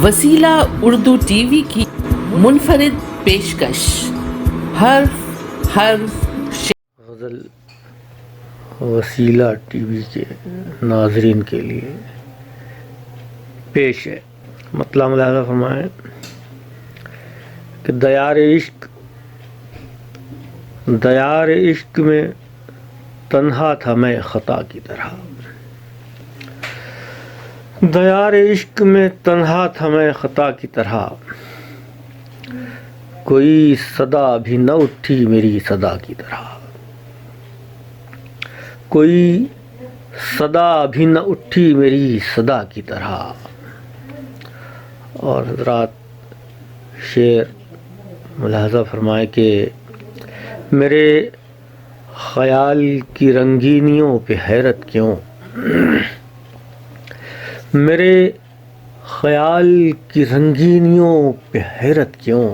وسیلہ Urdu T V کی منفرد پیشکش حرف غزل وسیلہ ٹی وی کے ناظرین کے لیے پیش ہے۔ مطلع ملاحظہ فرمائیں کہ دیار عشق میں تنہا تھا میں خطا کی طرح، دیار عشق میں تنہا تھا میں خطا کی طرح، کوئی صدا بھی نہ اٹھی میری صدا کی طرح، کوئی صدا بھی نہ اٹھی میری صدا کی طرح۔ اور حضرات شعر ملاحظہ فرمائے کہ میرے خیال کی رنگینیوں پہ حیرت کیوں، میرے خیال کی رنگینیوں پہ حیرت کیوں،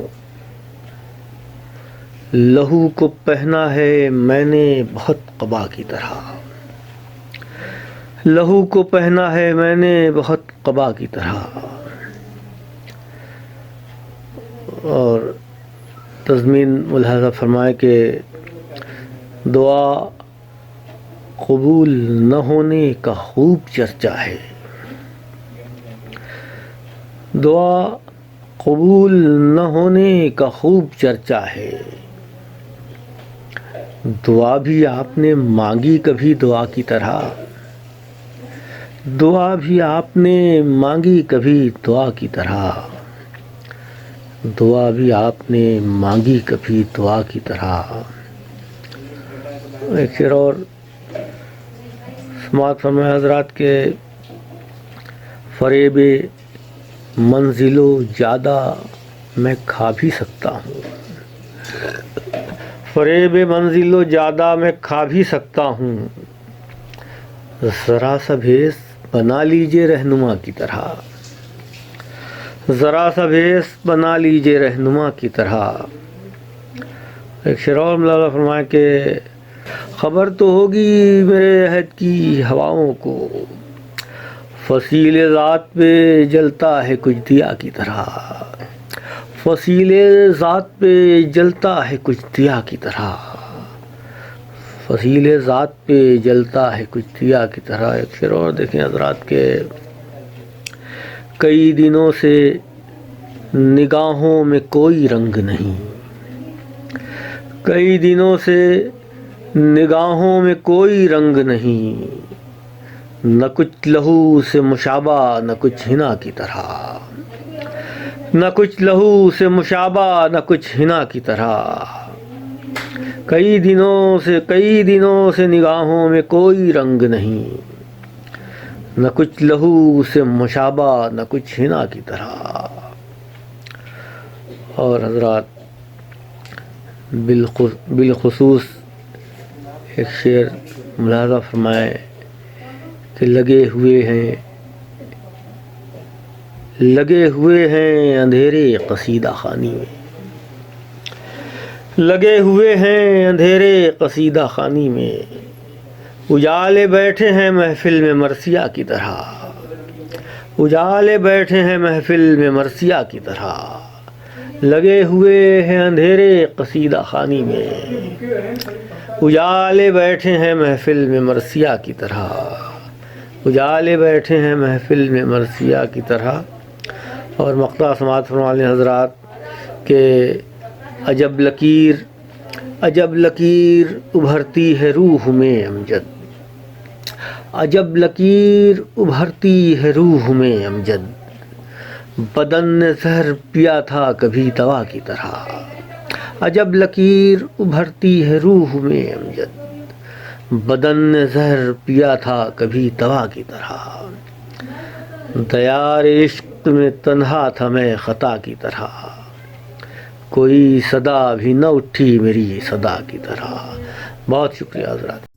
لہو کو پہنا ہے میں نے بہت قبا کی طرح، لہو کو پہنا ہے میں نے بہت قبا کی طرح۔ اور تضمین ملاحظہ فرمائے کہ دعا قبول نہ ہونے کا خوب چرچا ہے، دعا قبول نہ ہونے کا خوب چرچا ہے، دعا بھی آپ نے مانگی کبھی دعا کی طرح، دعا بھی آپ نے مانگی کبھی دعا کی طرح، دعا بھی آپ نے مانگی کبھی دعا کی طرح۔ ایک شعر اور سماعت فرمائے حضرات کے فریب منزل و جادہ میں کھا بھی سکتا ہوں، فریب منزل و جادہ میں کھا بھی سکتا ہوں، ذرا سا بھیس بنا لیجئے رہنما کی طرح، ذرا سا بھیس بنا لیجئے رہنما کی طرح۔ ایک شعر اور ملاحظہ فرمائے کہ خبر تو ہوگی میرے عہد کی ہواؤں کو، فصیل ذات پہ جلتا ہے کچھ دیا کی طرح، فصیل ذات پہ جلتا ہے کچھ دیا کی طرح، فصیل ذات پہ جلتا ہے کچھ دیا کی طرح۔ ایک شعر اور دیکھیں حضرات کے کئی دنوں سے نگاہوں میں کوئی رنگ نہیں، کئی دنوں سے نگاہوں میں کوئی رنگ نہیں، نہ کچھ لہو سے مشابہ نہ کچھ حنا کی طرح، نہ کچھ لہو سے مشابہ نہ کچھ حنا کی طرح، کئی دنوں سے نگاہوں میں کوئی رنگ نہیں، نہ کچھ لہو سے مشابہ نہ کچھ حنا کی طرح۔ اور حضرات بالخصوص ایک شعر ملاحظہ فرمائے کہ لگے ہوئے ہیں اندھیرے قصیدہ خوانی میں، لگے ہوئے ہیں اندھیرے قصیدہ خوانی میں، اجالے بیٹھے ہیں محفل میں مرثیہ کی طرح، اجالے بیٹھے ہیں محفل میں مرثیہ کی طرح، لگے ہوئے ہیں اندھیرے قصیدہ خوانی میں، اجالے بیٹھے ہیں محفل میں مرثیہ کی طرح، اجالے بیٹھے ہیں محفل میں مرثیہ کی طرح۔ اور مقطع سماعت فرمانے حضرات کہ عجب لکیر ابھرتی ہے روح میں امجد، عجب لکیر ابھرتی ہے روح میں امجد، بدن نے زہر پیا تھا کبھی دوا کی طرح، عجب لکیر ابھرتی ہے روح میں امجد، بدن نے زہر پیا تھا کبھی دوا کی طرح، دیار عشق میں تنہا تھا میں خطا کی طرح، کوئی صدا بھی نہ اٹھی میری صدا کی طرح۔ بہت شکریہ حضرات۔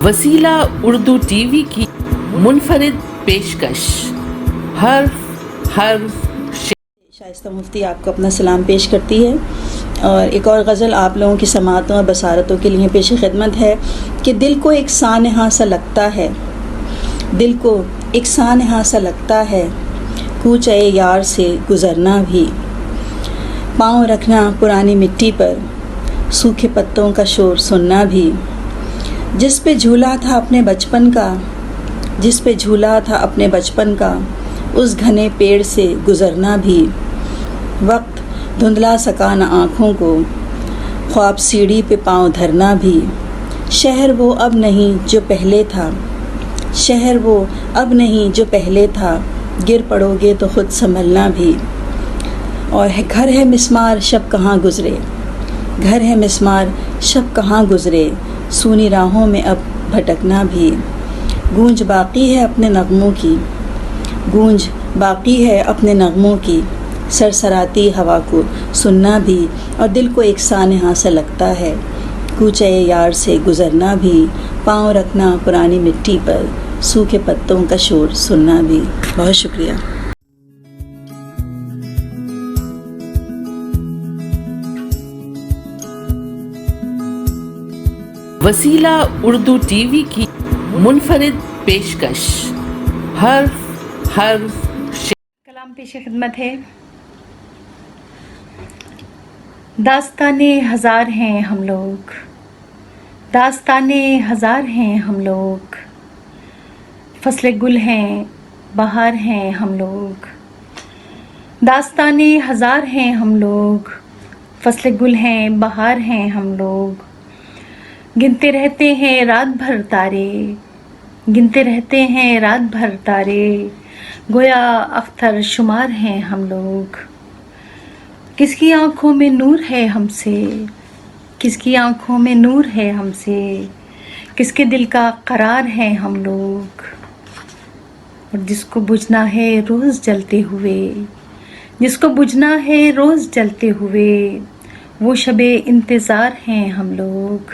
وسیلہ اردو ٹی وی کی منفرد پیشکش حرف شائستہ مفتی آپ کو اپنا سلام پیش کرتی ہے۔ اور ایک اور غزل آپ لوگوں کی سماعتوں اور بصارتوں کے لیے پیش خدمت ہے کہ دل کو ایک سانحہ سا لگتا ہے، دل کو ایک سانحہ سا لگتا ہے، کوچے یار سے گزرنا بھی، پاؤں رکھنا پرانی مٹی پر، سوکھے پتوں کا شور سننا بھی، جس پہ جھولا تھا اپنے بچپن کا، جس پہ جھولا تھا اپنے بچپن کا، اس گھنے پیڑ سے گزرنا بھی، وقت دھندلا سکانا آنکھوں کو، خواب سیڑھی پہ پاؤں دھرنا بھی، شہر وہ اب نہیں جو پہلے تھا، شہر وہ اب نہیں جو پہلے تھا، گر پڑو گے تو خود سنبھلنا بھی، اور گھر ہے مسمار شب کہاں گزرے، گھر ہے مسمار شب کہاں گزرے، سونی راہوں میں اب بھٹکنا بھی، گونج باقی ہے اپنے نغموں کی، گونج باقی ہے اپنے نغموں کی، سرسراتی ہوا کو سننا بھی، اور دل کو ایک سانحہ سا لگتا ہے، کوچے یار سے گزرنا بھی، پاؤں رکھنا پرانی مٹی پر، سوکھے پتوں کا شور سننا بھی۔ بہت شکریہ۔ وسیلہ اردو ٹی وی کی منفرد پیشکش، حرف کلام پیش خدمت ہے۔ داستانے ہزار ہیں ہم لوگ، داستانے ہزار ہیں ہم لوگ، فصل گل ہیں بہار ہیں ہم لوگ، داستانے ہزار ہیں ہم لوگ، فصل گل ہیں بہار ہیں ہم لوگ، گنتے رہتے ہیں رات بھر تارے، گنتے رہتے ہیں رات بھر تارے، گویا اختر شمار ہیں ہم لوگ، کس کی آنکھوں میں نور ہے ہم سے، کس کی آنکھوں میں نور ہے ہم سے، کس کے دل کا قرار ہے ہم لوگ، اور جس کو بجھنا ہے روز جلتے ہوئے، جس کو بجھنا ہے روز جلتے ہوئے، وہ شب انتظار ہیں ہم لوگ،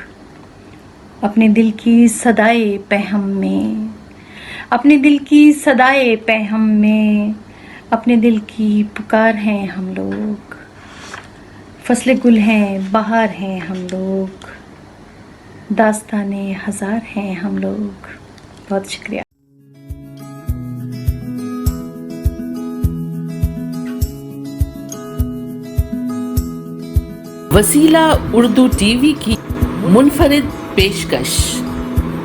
اپنے دل کی صدائے پہم میں، اپنے دل کی صدائے پہم میں، اپنے دل کی پکار ہیں ہم لوگ، فصل گل ہیں بہار ہیں ہم لوگ، داستانے ہزار ہیں ہم لوگ۔ بہت شکریہ۔ وسیلہ اردو ٹی وی کی منفرد پیشکش،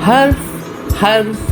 حرف